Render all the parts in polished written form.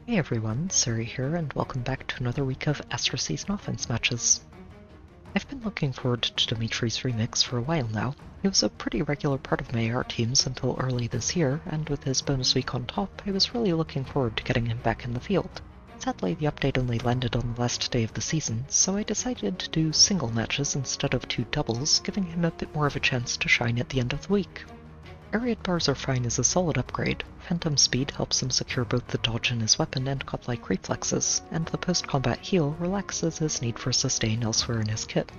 Hey everyone, Suri here, and welcome back to another week of Astra Season Offense matches. I've been looking forward to Dimitri's remix for a while now. He was a pretty regular part of my AR teams until early this year, and with his bonus week on top, I was really looking forward to getting him back in the field. Sadly, the update only landed on the last day of the season, so I decided to do single matches instead of two doubles, giving him a bit more of a chance to shine at the end of the week. Aerial bars are fine as a solid upgrade. Phantom speed helps him secure both the dodge in his weapon and godlike reflexes, and the post-combat heal relaxes his need for sustain elsewhere in his kit.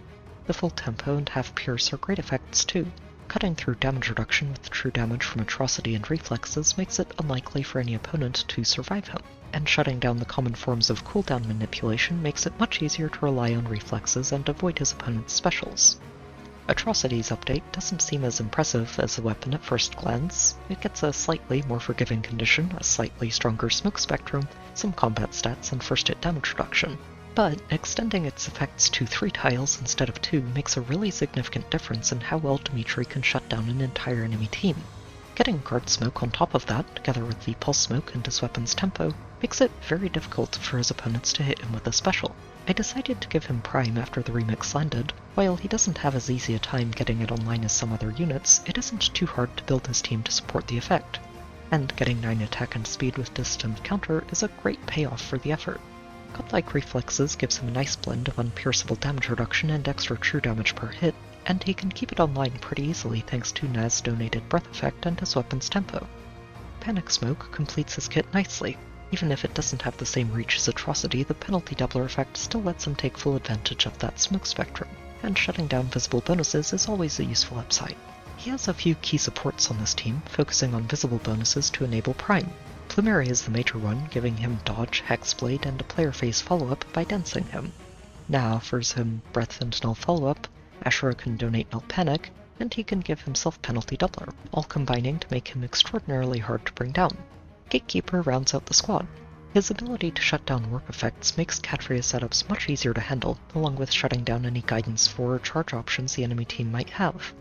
The full tempo and half pierce are great effects too. Cutting through damage reduction with true damage from atrocity and reflexes makes it unlikely for any opponent to survive him, and shutting down the common forms of cooldown manipulation makes it much easier to rely on reflexes and avoid his opponent's specials. Atrocity's update doesn't seem as impressive as a weapon at first glance. It gets a slightly more forgiving condition, a slightly stronger smoke spectrum, some combat stats, and first hit damage reduction. But extending its effects to 3 tiles instead of 2 makes a really significant difference in how well Dimitri can shut down an entire enemy team. Getting guard smoke on top of that, together with the pulse smoke and his weapon's tempo, makes it very difficult for his opponents to hit him with a special. I decided to give him Prime after the remix landed. While he doesn't have as easy a time getting it online as some other units, it isn't too hard to build his team to support the effect. And getting 9 attack and speed with distant counter is a great payoff for the effort. Godlike reflexes gives him a nice blend of unpierceable damage reduction and extra true damage per hit, and he can keep it online pretty easily thanks to Naz donated breath effect and his weapon's tempo. Panic smoke completes his kit nicely. Even if it doesn't have the same reach as Atrocity, the penalty doubler effect still lets him take full advantage of that smoke spectrum, and shutting down visible bonuses is always a useful upside. He has a few key supports on this team, focusing on visible bonuses to enable Prime. Plumeri is the major one, giving him dodge, hexblade, and a player phase follow-up by dancing him. Na offers him breath and null follow-up, Ashura can donate null panic, and he can give himself penalty doubler, all combining to make him extraordinarily hard to bring down. Gatekeeper rounds out the squad. His ability to shut down work effects makes Cadrea setups much easier to handle, along with shutting down any guidance for or charge options the enemy team might have.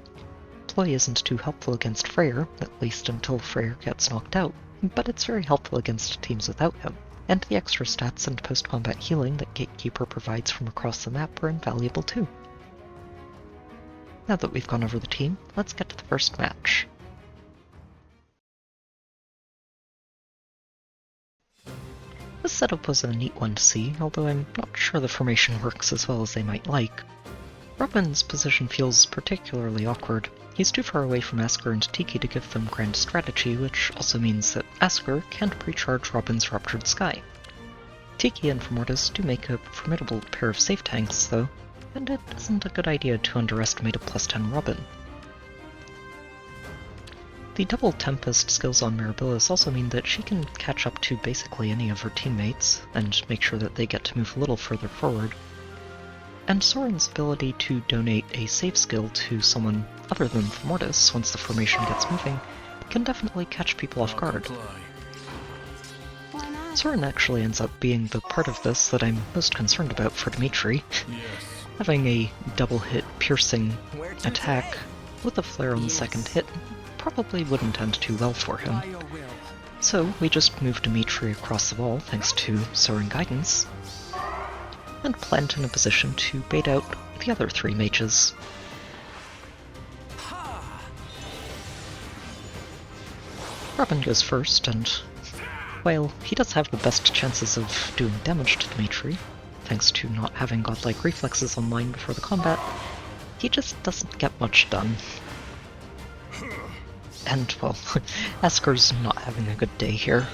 Ploy isn't too helpful against Freyr, at least until Freyr gets knocked out, but it's very helpful against teams without him, and the extra stats and post-combat healing that Gatekeeper provides from across the map are invaluable too. Now that we've gone over the team, let's get to the first match. This setup was a neat one to see, although I'm not sure the formation works as well as they might like. Robin's position feels particularly awkward. He's too far away from Asker and Tiki to give them grand strategy, which also means that Asker can't pre-charge Robin's Ruptured Sky. Tiki and Formortis do make a formidable pair of safe tanks, though, and it isn't a good idea to underestimate a +10 Robin. The double Tempest skills on Mirabilis also mean that she can catch up to basically any of her teammates, and make sure that they get to move a little further forward. And Soren's ability to donate a save skill to someone other than Formortis once the formation gets moving can definitely catch people off guard. Soren actually ends up being the part of this that I'm most concerned about for Dimitri. Having a double hit piercing attack with a flare on the second hit probably wouldn't end too well for him. So we just move Dimitri across the wall thanks to Soren guidance, and plant in a position to bait out the other 3 mages. Robin goes first, and while he does have the best chances of doing damage to Dimitri, thanks to not having godlike reflexes online before the combat, he just doesn't get much done. And, well, Asker's not having a good day here.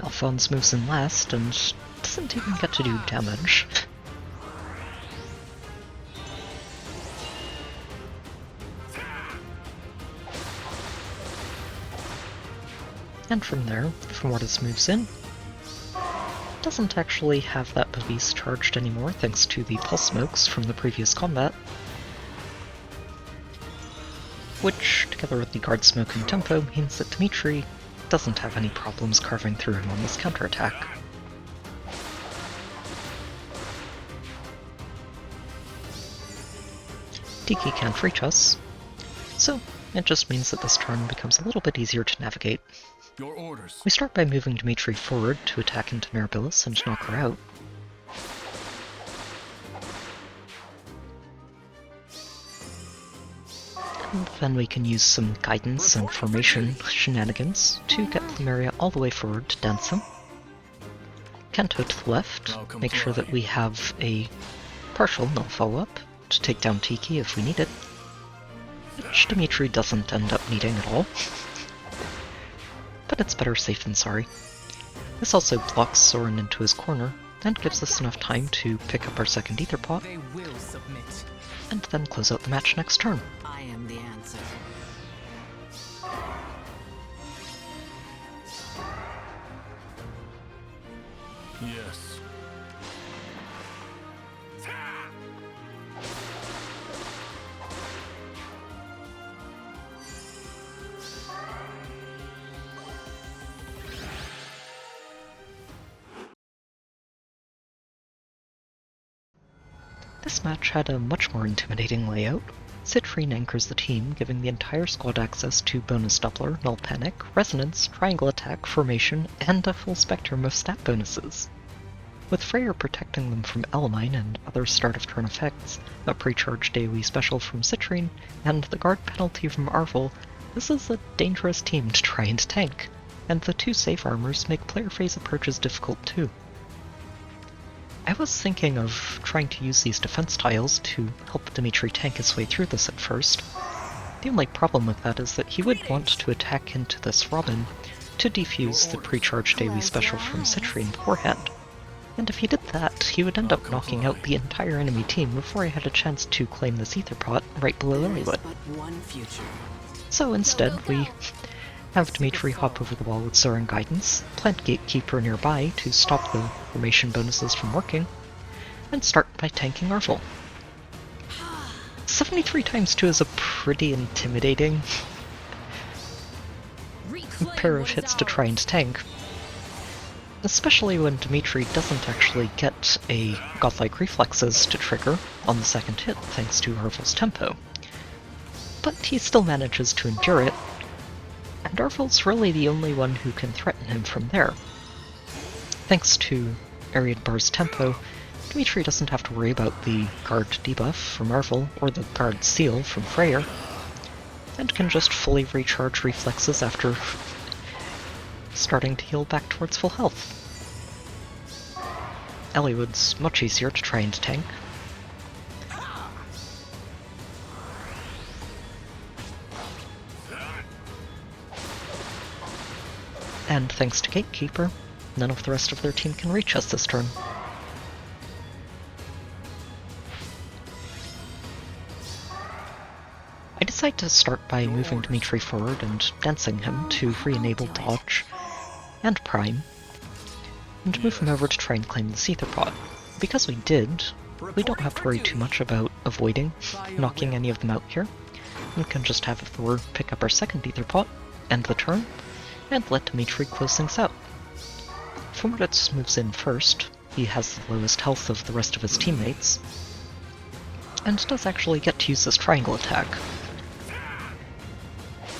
Alphonse moves in last and doesn't even get to do damage. And from there, Formortis moves in. Doesn't actually have that Bavis charged anymore thanks to the pulse smokes from the previous combat, which, together with the guard smoke and tempo, means that Dimitri doesn't have any problems carving through him on this counterattack. Tiki can't reach us, so it just means that this turn becomes a little bit easier to navigate. Your orders. We start by moving Dimitri forward to attack into Mirabilis and knock her out. And then we can use some guidance and formation shenanigans to get Lemuria all the way forward to Dancing. Kanto to the left, make sure that we have a partial null follow-up to take down Tiki if we need it, which Dimitri doesn't end up needing at all. But it's better safe than sorry. This also blocks Soren into his corner, and gives us enough time to pick up our second Aether pot, and then close out the match next turn. I am the answer. Yes. This match had a much more intimidating layout. Citrine anchors the team, giving the entire squad access to Bonus Doppler, Null Panic, Resonance, Triangle Attack, Formation, and a full spectrum of stat bonuses. With Freyr protecting them from Elamine and other start-of-turn effects, a pre-charged AoE special from Citrine, and the guard penalty from Arvel, this is a dangerous team to try and tank, and the two safe armors make player phase approaches difficult too. I was thinking of trying to use these defense tiles to help Dimitri tank his way through this at first. The only problem with that is that he would want to attack into this Robin to defuse the pre-charged AoE special from Citrine beforehand. And if he did that, he would end up knocking out the entire enemy team before I had a chance to claim this Aether pot right below Lilywood. So instead, we have Dimitri hop over the wall with Soren Guidance, plant Gatekeeper nearby to stop the formation bonuses from working, and start by tanking Arvel. 73 times 2 is a pretty intimidating pair of hits to try and tank. Especially when Dimitri doesn't actually get a Godlike Reflexes to trigger on the second hit thanks to Arvel's tempo. But he still manages to endure it, and Arvel's really the only one who can threaten him from there. Thanks to Ariadbar's tempo, Dimitri doesn't have to worry about the guard debuff from Arvel or the guard seal from Freyr, and can just fully recharge reflexes after starting to heal back towards full health. Lilywood's much easier to try and tank. And thanks to Gatekeeper, none of the rest of their team can reach us this turn. I decide to start by moving Dimitri forward and dancing him to re-enable Dodge and Prime, and move him over to try and claim the Aether pot. Because we did, we don't have to worry too much about avoiding knocking any of them out here, and can just have Thor pick up our second Aether pot, end the turn, and let Dimitri close things out. Formiditz moves in first. He has the lowest health of the rest of his teammates, and does actually get to use this triangle attack.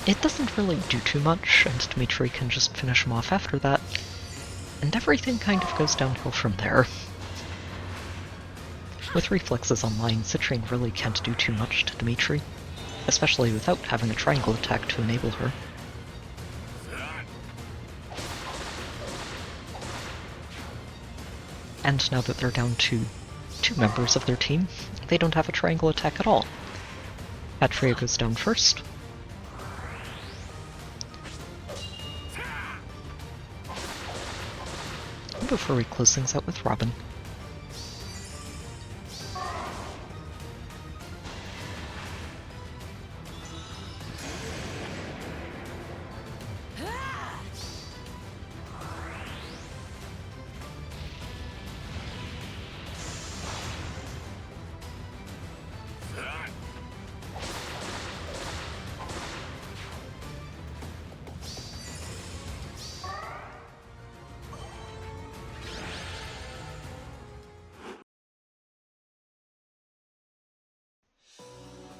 It doesn't really do too much, and Dimitri can just finish him off after that, and everything kind of goes downhill from there. With reflexes online, Citrine really can't do too much to Dimitri, especially without having a triangle attack to enable her. And now that they're down to 2 members of their team, they don't have a triangle attack at all. Atreya goes down first. Before we close things out with Robin.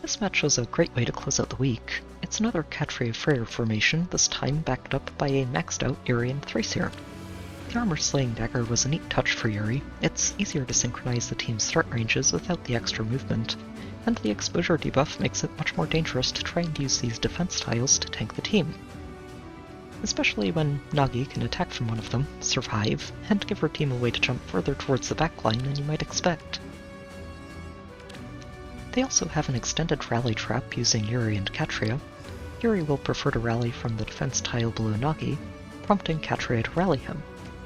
This match was a great way to close out the week. It's another Catria Freyr formation, this time backed up by a maxed out Yuri and Thracier. The armor-slaying dagger was a neat touch for Yuri. It's easier to synchronize the team's threat ranges without the extra movement, and the exposure debuff makes it much more dangerous to try and use these defense tiles to tank the team. Especially when Nagi can attack from one of them, survive, and give her team a way to jump further towards the backline than you might expect. They also have an extended rally trap using Yuri and Catria. Yuri will prefer to rally from the defense tile below Nagi, prompting Catria to rally him,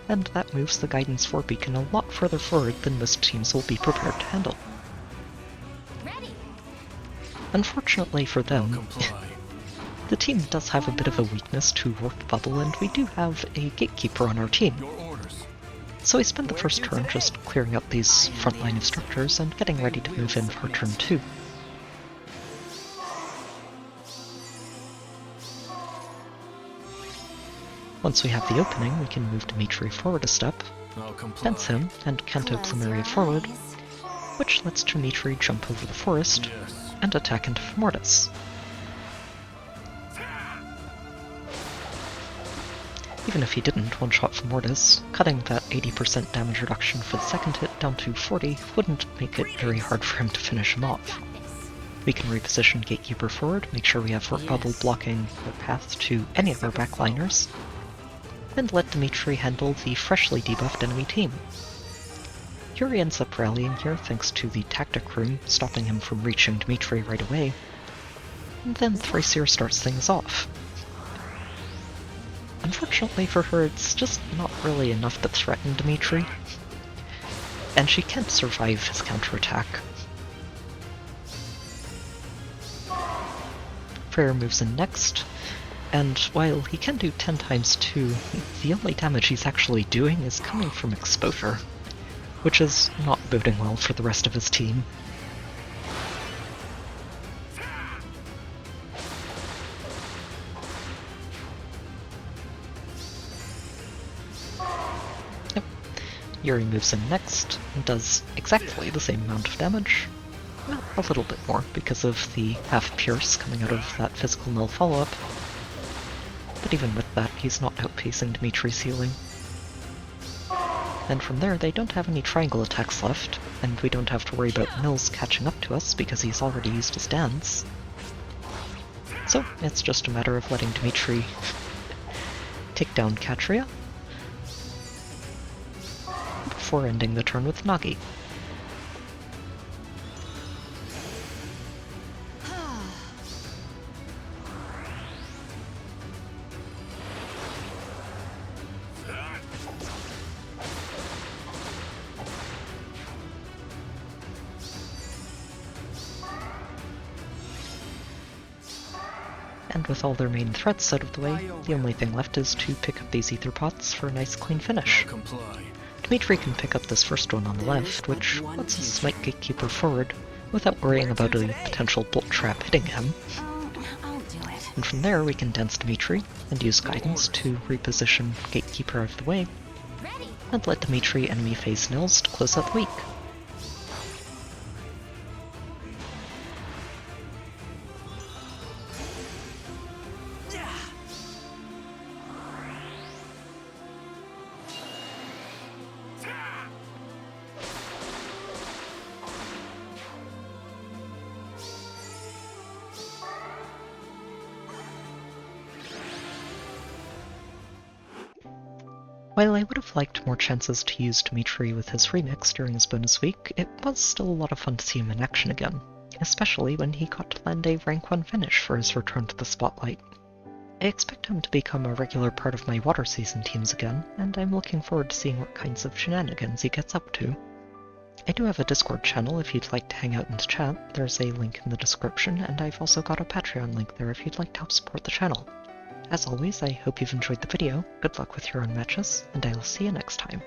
and that moves the Guidance 4 beacon a lot further forward than most teams will be prepared to handle. Ready. Unfortunately for them, the team does have a bit of a weakness to Warped Bubble, and we do have a Gatekeeper on our team. Your orders. So I spend the first turn just clearing up these front line of structures and getting ready to move in for turn 2. Once we have the opening, we can move Dimitri forward a step, I'll comply. fence him, and Canto Plumeria forward, which lets Dimitri jump over the forest Yes. and attack into Mortis. Even if he didn't one-shot for Mortis, cutting that 80% damage reduction for the second hit down to 40 wouldn't make it very hard for him to finish him off. We can reposition Gatekeeper forward, make sure we have Warp Bubble blocking the path to any of our backliners, and let Dimitri handle the freshly debuffed enemy team. Yuri ends up rallying here thanks to the Tactic Room, stopping him from reaching Dimitri right away, and then Thracier starts things off. Unfortunately for her, it's just not really enough to threaten Dimitri, and she can't survive his counterattack. Freyr moves in next, and while he can do 10 times 2, the only damage he's actually doing is coming from exposure, which is not boding well for the rest of his team. Yep. Yuri moves in next and does exactly the same amount of damage. Well, a little bit more because of the half pierce coming out of that physical null follow-up. But even with that, he's not outpacing Dimitri's healing. And from there, they don't have any triangle attacks left, and we don't have to worry about Mills catching up to us because he's already used his dance. So, it's just a matter of letting Dimitri take down Catria before ending the turn with Nagi. And with all their main threats out of the way, the only thing left is to pick up these Aether pots for a nice clean finish. I'll comply. Dimitri can pick up this first one on the left, which lets us smite Gatekeeper forward without worrying about a potential bolt trap hitting him. I'll do it. And from there we can dance Dimitri and use guidance to reposition Gatekeeper out of the way, Ready. and let Dimitri enemy phase nils to close out the week. While I would have liked more chances to use Dimitri with his remix during his bonus week, it was still a lot of fun to see him in action again, especially when he got to land a rank 1 finish for his return to the spotlight. I expect him to become a regular part of my water season teams again, and I'm looking forward to seeing what kinds of shenanigans he gets up to. I do have a Discord channel if you'd like to hang out and chat, there's a link in the description, and I've also got a Patreon link there if you'd like to help support the channel. As always, I hope you've enjoyed the video, good luck with your own matches, and I will see you next time.